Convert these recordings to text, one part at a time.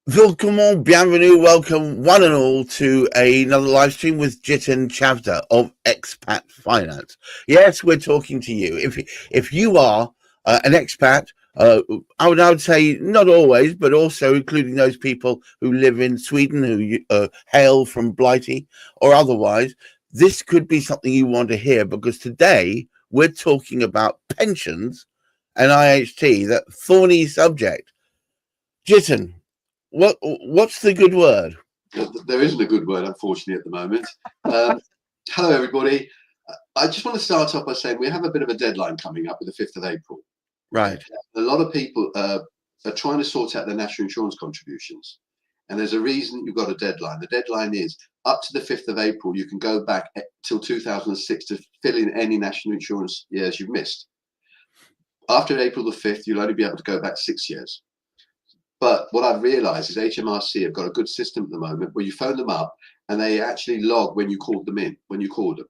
Bienvenue, welcome one and all to another live stream with Jiten Chavda of ExpatFinance. Yes, we're talking to you. If you are an expat, I would say not always, but also including those people who live in Sweden, who hail from Blighty or otherwise, this could be something you want to hear, because today we're talking about pensions and IHT, that thorny subject. Jiten, what's the good word? There isn't a good word, unfortunately, at the moment. Hello, everybody. I just want to start off by saying we have a bit of a deadline coming up with the 5th of April. Right. A lot of people are trying to sort out their national insurance contributions. And there's a reason you've got a deadline. The deadline is up to the 5th of April. You can go back till 2006 to fill in any national insurance years you've missed. After April the 5th, you'll only be able to go back 6 years. But what I've realized is HMRC have got a good system at the moment where you phone them up and they actually log when you called them in, when you called them.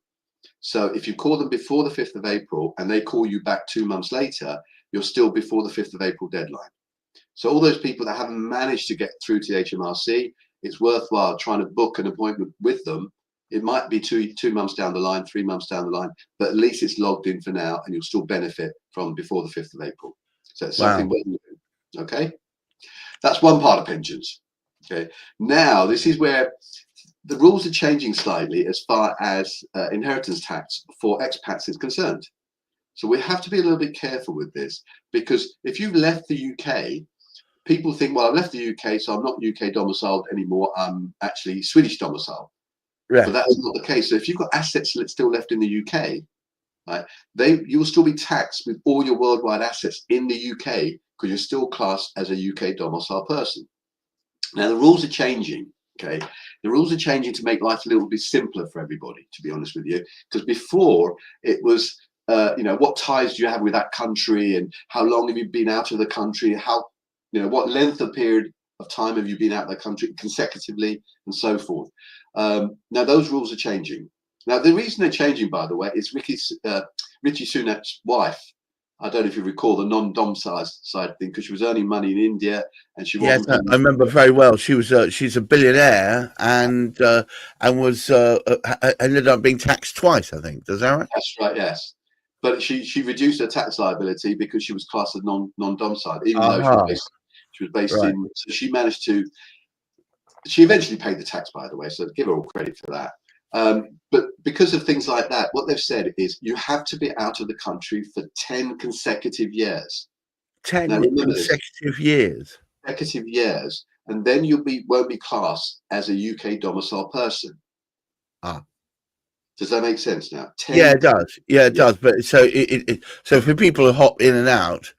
So if you call them before the 5th of April and they call you back 2 months later, you're still before the 5th of April deadline. So all those people that haven't managed to get through to HMRC, it's worthwhile trying to book an appointment with them. It might be two months down the line, 3 months down the line, but at least it's logged in for now and you'll still benefit from before the 5th of April. So it's something worth doing. Okay. That's one part of pensions. Okay. Now, this is where the rules are changing slightly as far as inheritance tax for expats is concerned. So we have to be a little bit careful with this, because if you've left the UK, people think, well, I've left the UK, so I'm not UK domiciled anymore. I'm actually Swedish domiciled. Right. But that's not the case. So if you've got assets still left in the UK, right, you will still be taxed with all your worldwide assets in the UK, because you're still classed as a UK domicile person. Now, the rules are changing, okay? The rules are changing to make life a little bit simpler for everybody, to be honest with you, because before it was, what ties do you have with that country, and how long have you been out of the country, what length of period of time have you been out of the country consecutively, and so forth. Now, those rules are changing. Now, the reason they're changing, by the way, is Richie Sunak's wife. I don't know if you recall the non-dom side thing, because she was earning money in India and she wasn't. Yes, I remember very well. She's a billionaire and was ended up being taxed twice, I think. Is that right? That's right. Yes, but she reduced her tax liability because she was classed as non-dom side, even though she was based right in. So she managed to. She eventually paid the tax, by the way. So give her all credit for that. But because of things like that, what they've said is you have to be out of the country for 10 consecutive years. 10 consecutive years. Consecutive years, and then you won't be classed as a UK domicile person. Does that make sense now? Yeah, it does. Yeah, it does. But so so for people who hop in and out,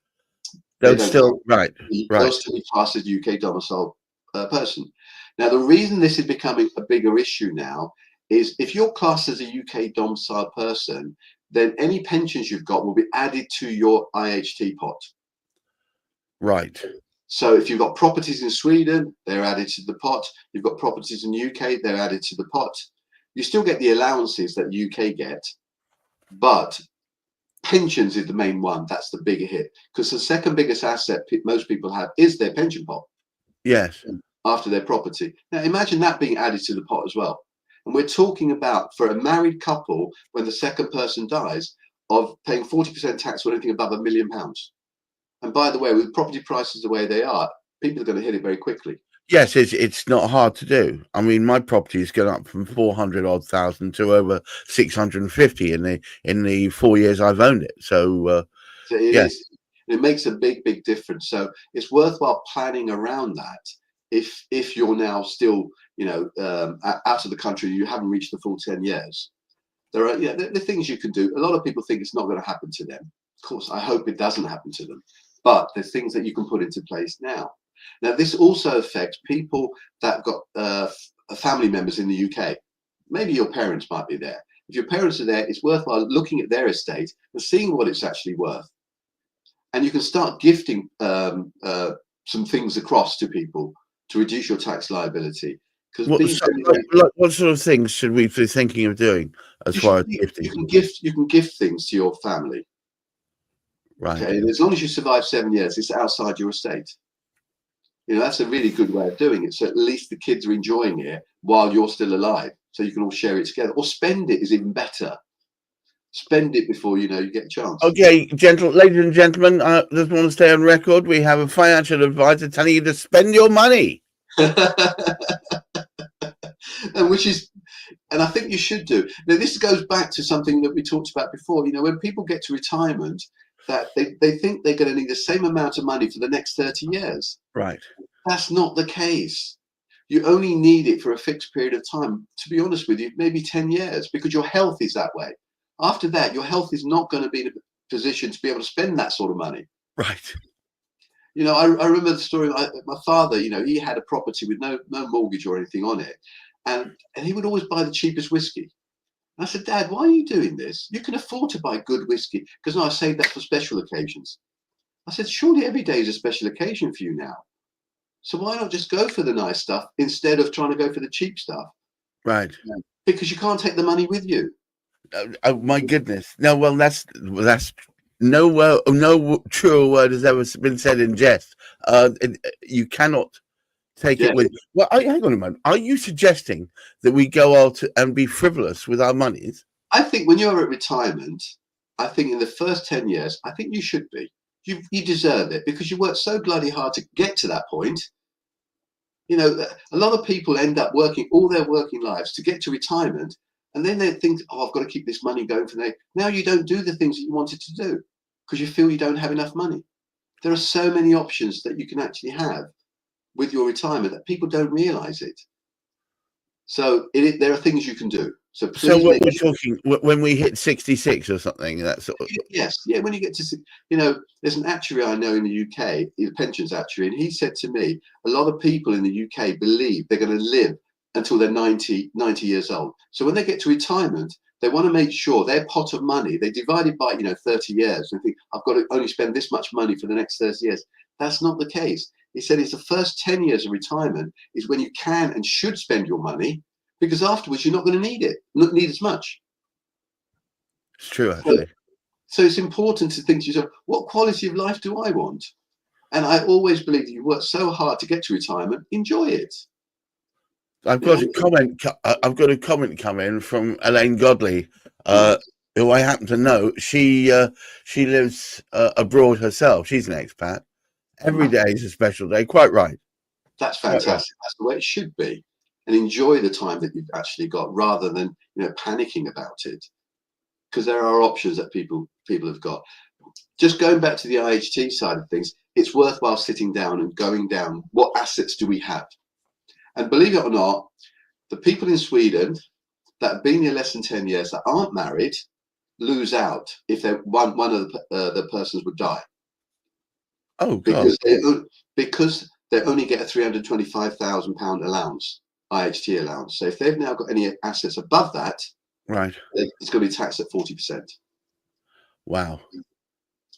they'll still they'll still be classed as UK domicile person. Now, the reason this is becoming a bigger issue now is if you're classed as a UK domicile person, then any pensions you've got will be added to your IHT pot. Right. So if you've got properties in Sweden, they're added to the pot. You've got properties in the UK, they're added to the pot. You still get the allowances that the UK get, but pensions is the main one. That's the bigger hit, because the second biggest asset most people have is their pension pot. Yes. After their property. Now, imagine that being added to the pot as well. And we're talking about, for a married couple, when the second person dies, of paying 40% tax on anything above £1 million. And by the way, with property prices the way they are, people are going to hit it very quickly. Yes, it's not hard to do. I mean, my property has gone up from 400,000 to over 650 in the 4 years I've owned it. So it makes a big difference. So it's worthwhile planning around that. If you're now still out of the country, you haven't reached the full 10 years. There are the things you can do. A lot of people think it's not going to happen to them. Of course, I hope it doesn't happen to them. But there's things that you can put into place now. Now, this also affects people that got family members in the UK. Maybe your parents might be there. If your parents are there, it's worthwhile looking at their estate and seeing what it's actually worth. And you can start gifting some things across to people to reduce your tax liability. What sort of things should we be thinking of doing as far as gifting? You can gift things to your family. Right. Okay. And as long as you survive 7 years, it's outside your estate. You know, that's a really good way of doing it. So at least the kids are enjoying it while you're still alive. So you can all share it together. Or spend it is even better. Spend it before you get a chance. Okay, ladies and gentlemen, I just want to stay on record. We have a financial advisor telling you to spend your money. And I think you should do. Now, this goes back to something that we talked about before. You know, when people get to retirement, that they think they're going to need the same amount of money for the next 30 years. Right. That's not the case. You only need it for a fixed period of time. To be honest with you, maybe 10 years, because your health is that way. After that, your health is not going to be in a position to be able to spend that sort of money. Right. You know, I remember the story. My father, you know, he had a property with no mortgage or anything on it. And he would always buy the cheapest whiskey. And I said, Dad, why are you doing this? You can afford to buy good whiskey. Because no, I saved that for special occasions. I said, surely every day is a special occasion for you now. So why not just go for the nice stuff instead of trying to go for the cheap stuff? Right. Because you can't take the money with you. Oh my goodness. No, well, that's no truer word has ever been said in jest. You cannot take it with. Well, hang on a moment. Are you suggesting that we go out and be frivolous with our monies? I think when you're at retirement, I think in the first 10 years, I think you should be. You deserve it because you worked so bloody hard to get to that point. You know, a lot of people end up working all their working lives to get to retirement, and then they think, oh, I've got to keep this money going for the. Now you don't do the things that you wanted to do because you feel you don't have enough money. There are so many options that you can actually have with your retirement that people don't realize it. So there are things you can do. So what we're talking when we hit 66 or something, that's sort of... Yes, yeah. When you get to, you know, there's an actuary I know in the UK, he's a pensions actuary, and he said to me, a lot of people in the UK believe they're going to live until they're 90 years old. So when they get to retirement, they want to make sure their pot of money, they divide it by, 30 years and think, I've got to only spend this much money for the next 30 years. That's not the case. He said it's the first 10 years of retirement is when you can and should spend your money, because afterwards you're not going to need it, not need as much. It's true, actually. So it's important to think to yourself, what quality of life do I want? And I always believe you work so hard to get to retirement, enjoy it. I've got a comment. I've got a comment come in from Elaine Godley, who I happen to know. She lives abroad herself. She's an expat. Every day is a special day. Quite right. That's fantastic. Right. That's the way it should be. And enjoy the time that you've actually got, rather than panicking about it, because there are options that people have got. Just going back to the IHT side of things, it's worthwhile sitting down and going down. What assets do we have? And believe it or not, the people in Sweden that have been here less than 10 years that aren't married lose out if one of the persons would die. Oh, God. Because they only get a £325,000 allowance, IHT allowance. So if they've now got any assets above that, right, it's going to be taxed at 40%. Wow.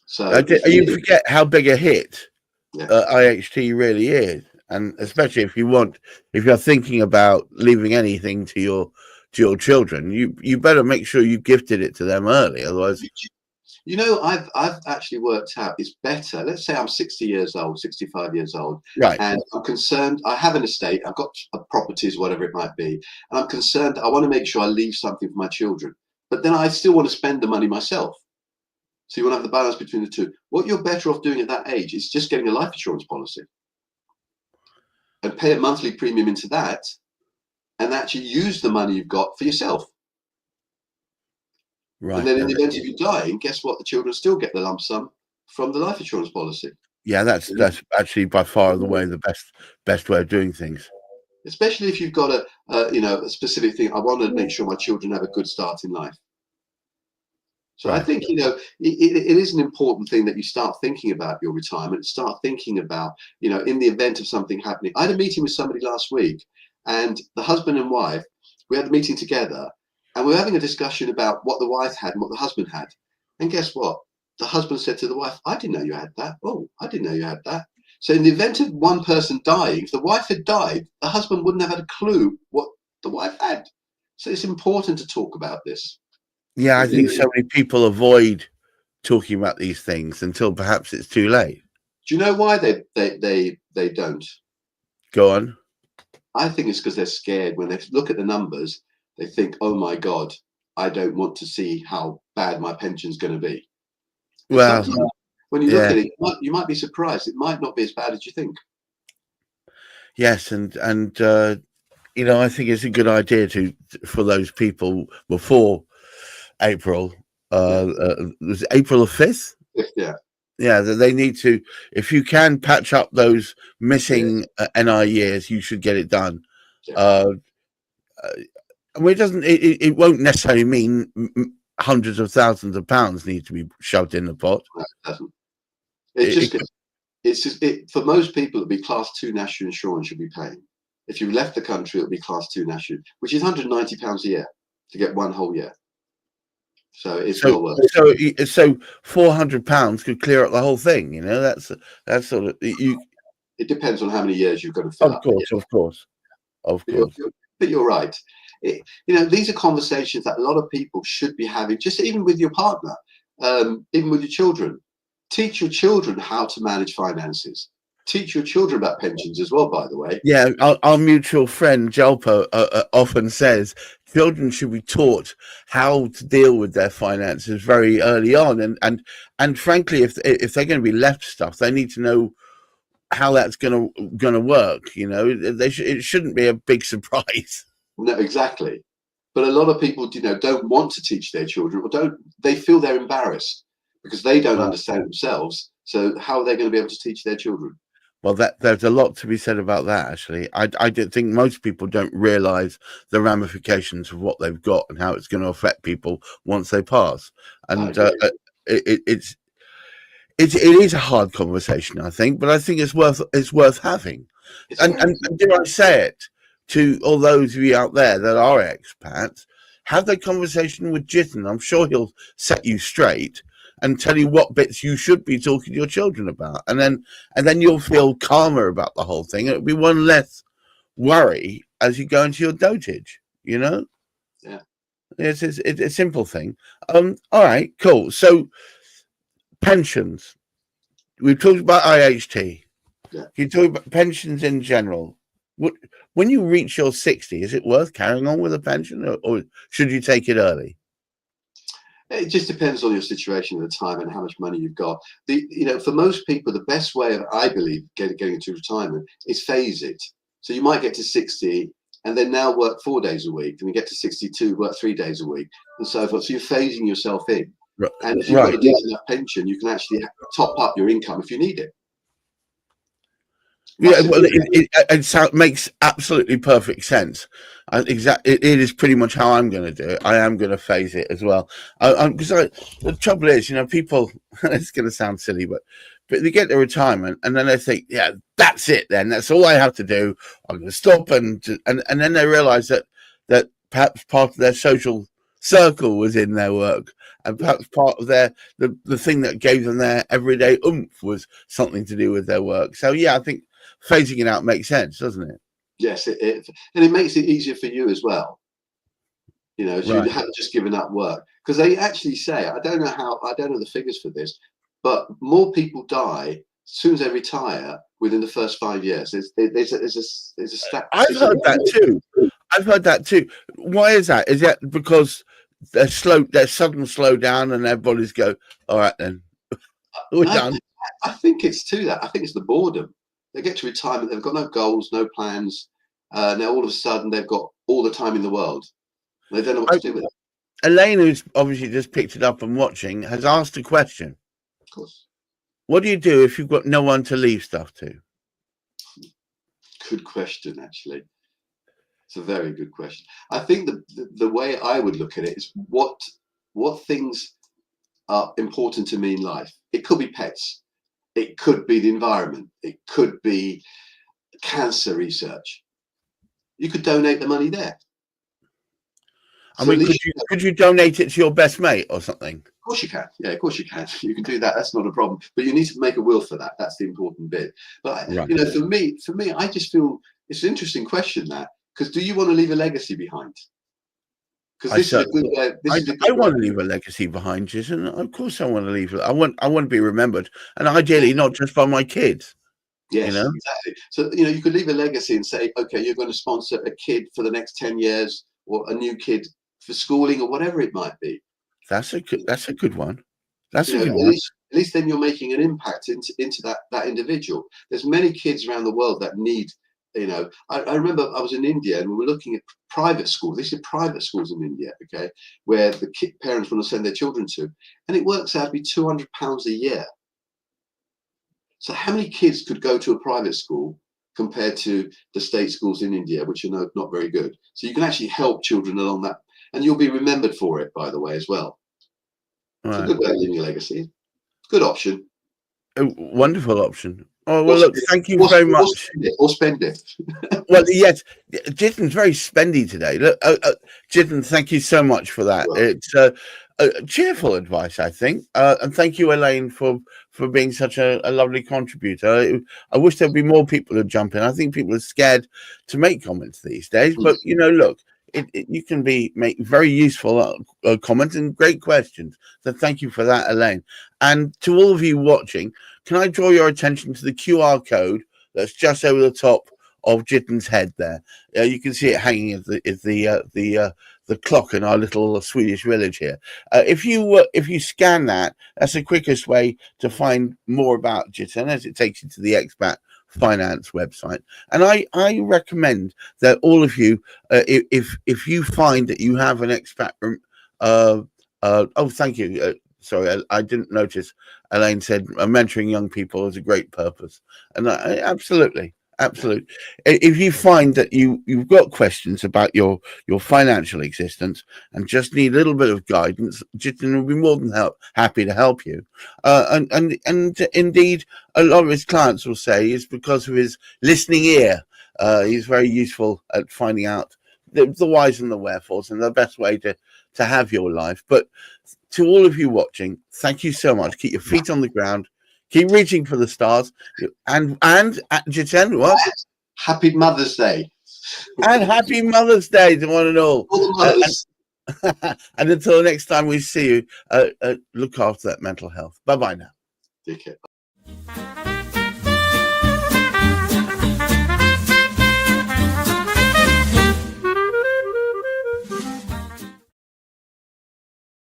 So you forget how big a hit IHT really is, and especially if you're thinking about leaving anything to your children, you better make sure you gifted it to them early, otherwise. I've actually worked out it's better. Let's say I'm 60 years old, 65 years old, right, and I'm concerned. I have an estate. I've got properties, whatever it might be, and I'm concerned. I want to make sure I leave something for my children, but then I still want to spend the money myself. So you want to have the balance between the two. What you're better off doing at that age is just getting a life insurance policy and pay a monthly premium into that, and actually use the money you've got for yourself. Right. And then in the event of you dying, guess what? The children still get the lump sum from the life insurance policy. Yeah, that's actually by far the way the best way of doing things. Especially if you've got a specific thing. I want to make sure my children have a good start in life. So right. I think it is an important thing that you start thinking about your retirement. Start thinking about in the event of something happening. I had a meeting with somebody last week, and the husband and wife, we had a meeting together. And we were having a discussion about what the wife had and what the husband had. And guess what? The husband said to the wife, I didn't know you had that. Oh, I didn't know you had that. So in the event of one person dying, if the wife had died, the husband wouldn't have had a clue what the wife had. So it's important to talk about this. Yeah, I think so many people avoid talking about these things until perhaps it's too late. Do you know why they don't? Go on. I think it's because they're scared. When they look at the numbers, they think, "Oh my God, I don't want to see how bad my pension's going to be." And Well, sometimes when you look yeah, at it, you might be surprised. It might not be as bad as you think. yes, and you know, I think it's a good idea for those people before April. Was it April the 5th? Yeah. Yeah, that they need to. If you can patch up those missing NI years, you should get it done. Yeah. I mean, it won't necessarily mean hundreds of thousands of pounds need to be shoved in the pot. No, it doesn't. It's just for most people, it'll be class 2 national insurance you'll be paying. If you left the country, it'll be class 2 national, which is £190 a year to get one whole year. So it's well worth it. So £400 could clear up the whole thing. You know, that's sort of you. It depends on how many years you're going to fill Of up. course, of course, of course. But you're right. You know, these are conversations that a lot of people should be having, just even with your partner, even with your children. Teach your children how to manage finances. Teach your children about pensions as well, by the way. Yeah, our mutual friend Jalpo often says children should be taught how to deal with their finances very early on, and frankly, if they're going to be left stuff, they need to know how that's going to work. You know, it shouldn't be a big surprise. No, exactly. But a lot of people, you know, don't want to teach their children, or they feel they're embarrassed because they don't understand themselves. So how are they going to be able to teach their children? Well, there's a lot to be said about that, actually. I think most people don't realize the ramifications of what they've got and how it's going to affect people once they pass. And it is a hard conversation, I think, but I think it's worth having. And dare I say it to all those of you out there that are expats, have that conversation with Jiten. I'm sure he'll set you straight and tell you what bits you should be talking to your children about, and then you'll feel calmer about the whole thing. It'll be one less worry as you go into your dotage. You know, yeah, it's a simple thing. All right, cool. So pensions, we've talked about IHT. Yeah. You talk about pensions in general. When you reach your 60, is it worth carrying on with a pension, or should you take it early? It just depends on your situation at the time and how much money you've got. You know, for most people, the best way of, I believe, getting into retirement is phase it. So you might get to 60 and then now work 4 days a week, and you get to 62, work 3 days a week, and so forth. So you're phasing yourself in. Right. And if you've got a decent enough pension, you can actually top up your income if you need it. Yeah, well, it makes absolutely perfect sense. It is pretty much how I'm going to do it. I am going to phase it as well. Because the trouble is, you know, people, it's going to sound silly, but they get to retirement and then they think, yeah, that's it then. That's all I have to do. I'm going to stop. And then they realize that perhaps part of their social circle was in their work. And perhaps part of the thing that gave them their everyday oomph was something to do with their work. So, yeah, I think phasing it out makes sense, doesn't it? Yes, and it makes it easier for you as well. You know, so you haven't just given up work, because they actually say, I don't know the figures for this, but more people die as soon as they retire within the first 5 years. There's a stat. I've heard that too. Why is that? Is that because they're sudden slow down and their bodies go, all right then, we're done? I think it's to that. I think it's the boredom. They get to retirement, they've got no goals, no plans. Now all of a sudden they've got all the time in the world. They don't know what to do with it. Elaine, who's obviously just picked it up and watching, has asked a question. Of course. What do you do if you've got no one to leave stuff to? Good question, actually. It's a very good question. I think the way I would look at it is what things are important to me in life. It could be pets. It could be the environment. It could be cancer research. You could donate the money there. I mean, could you donate it to your best mate or something? Of course you can. Yeah, of course you can. You can do that. That's not a problem. But you need to make a will for that. That's the important bit. But you know, for me, I just feel it's an interesting question, that, because do you want to leave a legacy behind? Because this is a good way. I want to leave a legacy behind, Jason. Of course, I want to leave. I want to be remembered, and ideally not just by my kids. You Yes, know, exactly. So, you could leave a legacy and say, okay, you're going to sponsor a kid for the next 10 years or a new kid for schooling or whatever it might be. that's a good one. That's a At good one. least then you're making an impact into that individual. There's many kids around the world that need, I remember I was in India and we were looking at private schools. These are private schools in India, okay, where the parents want to send their children to, and it works out to be £200 a year. So how many kids could go to a private school compared to the state schools in India, which are not very good? So you can actually help children along that, and you'll be remembered for it, by the way, as well. It's a Right. good way of leaving a legicy. Good option. A wonderful option. Oh well, Or, look, thank you very much. or spend it. Well, yes, Jitin's very spendy today. Look, Jiten, thank you so much for that. Well, It's cheerful advice, I think, and thank you, Elaine, for being such a lovely contributor. I wish there'd be more people who jump in. I think people are scared to make comments these days, but look, you can make very useful comments and great questions. So thank you for that, Elaine. And to all of you watching, can I draw your attention to the QR code that's just over the top of Jiten's head there? You can see it hanging at the clock in our little Swedish village here. If you scan that, that's the quickest way to find more about Jiten, as it takes you to the Expat Finance website. And I recommend that all of you, if you find that you have an expat thank you. Sorry, I didn't notice. Elaine said mentoring young people is a great purpose, and absolutely. If you find that you've got questions about your financial existence and just need a little bit of guidance, Jiten will be more than happy to help you. And indeed, a lot of his clients will say is because of his listening ear. He's very useful at finding out the whys and the wherefores and the best way to have your life. But to all of you watching, thank you so much. Keep your feet on the ground. Keep reaching for the stars. And Jiten, what? Happy Mother's Day. And happy Mother's Day to one and all. All the mothers. And until next time we see you, look after that mental health. Bye-bye now. Take care.